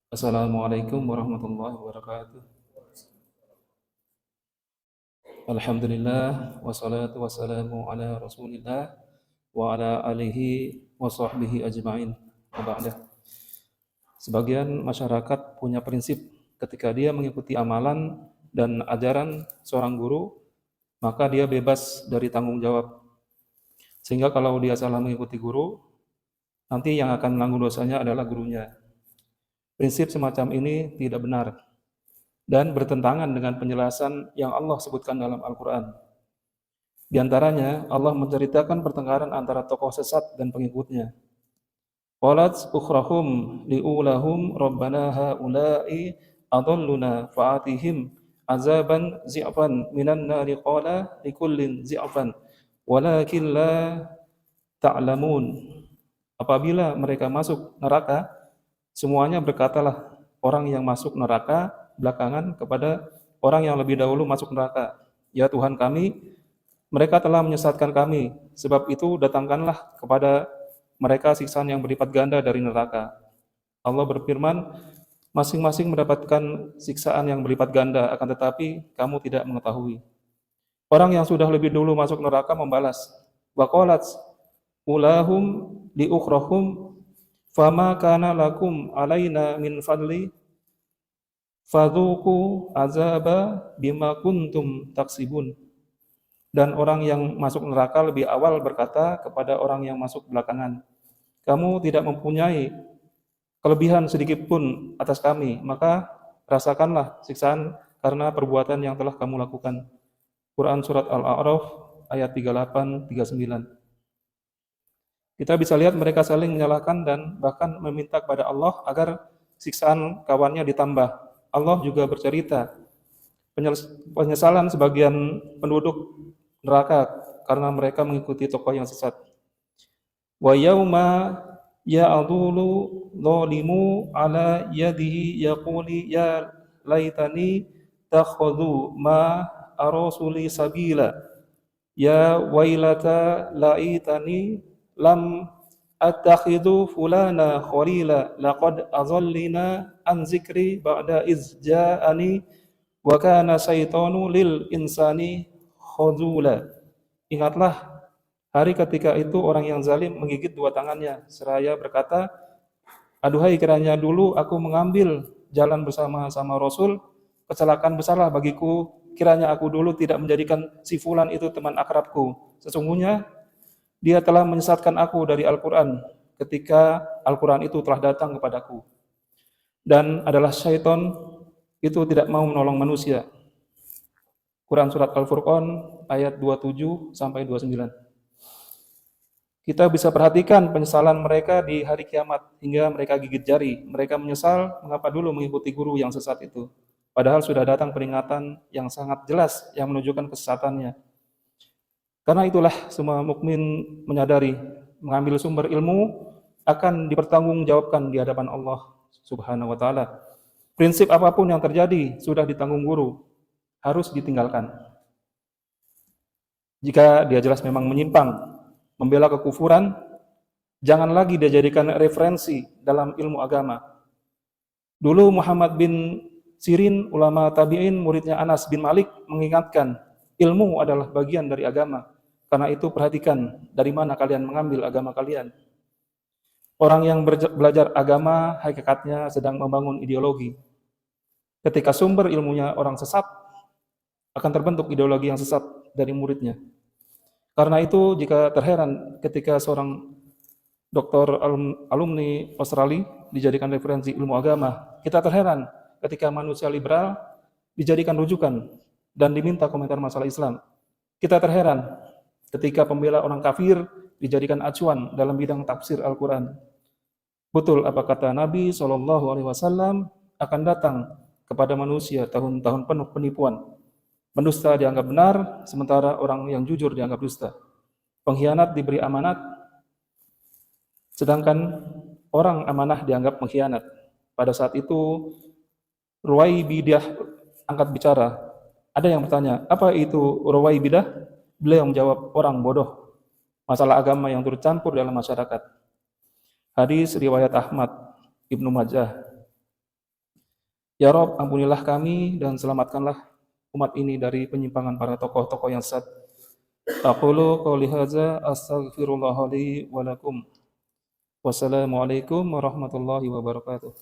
Assalamualaikum warahmatullahi wabarakatuh. Alhamdulillah wassalatu wassalamu ala Rasulillah wa ala alihi wa sahbihi ajma'in. Wa ba'da. Sebagian masyarakat punya prinsip ketika dia mengikuti amalan dan ajaran seorang guru, maka dia bebas dari tanggung jawab. Sehingga kalau dia salah mengikuti guru, nanti yang akan menanggung dosanya adalah gurunya. Prinsip semacam ini tidak benar dan bertentangan dengan penjelasan yang Allah sebutkan dalam Al-Quran. Di antaranya, Allah menceritakan pertengkaran antara tokoh sesat dan pengikutnya. Qalat ukhrahum li'ulahum rabbana ha'ula'i adalluna fa'atihim azaban zi'fan minan nari qala likullin zi'fan walakin la ta'lamun. Apabila mereka masuk neraka, semuanya berkatalah orang yang masuk neraka belakangan kepada orang yang lebih dahulu masuk neraka. Ya Tuhan kami, mereka telah menyesatkan kami, sebab itu datangkanlah kepada mereka siksaan yang berlipat ganda dari neraka. Allah berfirman, masing-masing mendapatkan siksaan yang berlipat ganda, akan tetapi kamu tidak mengetahui. Orang yang sudah lebih dulu masuk neraka membalas, waqalat ulahum li ukhrahum fama kana lakum alaina min fadli fadhuku azaba bima kuntum taksibun. Dan orang yang masuk neraka lebih awal berkata kepada orang yang masuk belakangan, kamu tidak mempunyai kelebihan sedikit pun atas kami, maka rasakanlah siksaan karena perbuatan yang telah kamu lakukan. Quran Surat Al-A'raf ayat 38-39. Kita bisa lihat mereka saling menyalahkan dan bahkan meminta kepada Allah agar siksaan kawannya ditambah. Allah juga bercerita penyesalan sebagian penduduk neraka karena mereka mengikuti tokoh yang sesat. Wa yauma ya'dulu zalimu ala yadihi yaquli ya laitani takhudhu ma arasuli sabila ya wailata laitani lam attakhidhu fulana khalila laqad azallina an zikri ba'da iz ja'ani wa kana syaitanu lil insani khadzula. Ingatlah hari ketika itu orang yang zalim menggigit dua tangannya seraya berkata, aduhai kiranya dulu aku mengambil jalan bersama-sama Rasul, kecelakaan besarlah bagiku kiranya aku dulu tidak menjadikan si fulan itu teman akrabku. Sesungguhnya dia telah menyesatkan aku dari Al-Quran ketika Al-Quran itu telah datang kepadaku. Dan adalah syaitan itu tidak mau menolong manusia. Quran Surat Al-Furqan ayat 27-29. Kita bisa perhatikan penyesalan mereka di hari kiamat hingga mereka gigit jari. Mereka menyesal mengapa dulu mengikuti guru yang sesat itu. Padahal sudah datang peringatan yang sangat jelas yang menunjukkan kesesatannya. Karena itulah semua mukmin menyadari mengambil sumber ilmu akan dipertanggungjawabkan di hadapan Allah Subhanahu wa taala. Prinsip apapun yang terjadi sudah ditanggung guru, harus ditinggalkan. Jika dia jelas memang menyimpang, membela kekufuran, jangan lagi dia jadikan referensi dalam ilmu agama. Dulu Muhammad bin Sirin, ulama tabi'in, muridnya Anas bin Malik, mengingatkan, ilmu adalah bagian dari agama. Karena itu perhatikan dari mana kalian mengambil agama kalian. Orang yang belajar agama hakikatnya sedang membangun ideologi. Ketika sumber ilmunya orang sesat, akan terbentuk ideologi yang sesat dari muridnya. Karena itu jika terheran ketika seorang doktor alumni Australia dijadikan referensi ilmu agama, kita terheran ketika manusia liberal dijadikan rujukan dan diminta komentar masalah Islam. Kita terheran ketika pembela orang kafir dijadikan acuan dalam bidang tafsir Al-Quran. Betul apa kata Nabi SAW akan datang kepada manusia tahun-tahun penuh penipuan. Pendusta dianggap benar, sementara orang yang jujur dianggap dusta. Pengkhianat diberi amanat, sedangkan orang amanah dianggap pengkhianat. Pada saat itu, Ruwaibidah angkat bicara. Ada yang bertanya, apa itu Ruwaibidah? Beliau menjawab, orang bodoh. Masalah agama yang turut campur dalam masyarakat. Hadis riwayat Ahmad, Ibnu Majah. Ya Rob, ampunilah kami dan selamatkanlah umat ini dari penyimpangan para tokoh-tokoh yang sesat. Aqulu qouli hadza astaghfirullah li wa lakum. Wassalamualaikum warahmatullahi wabarakatuh.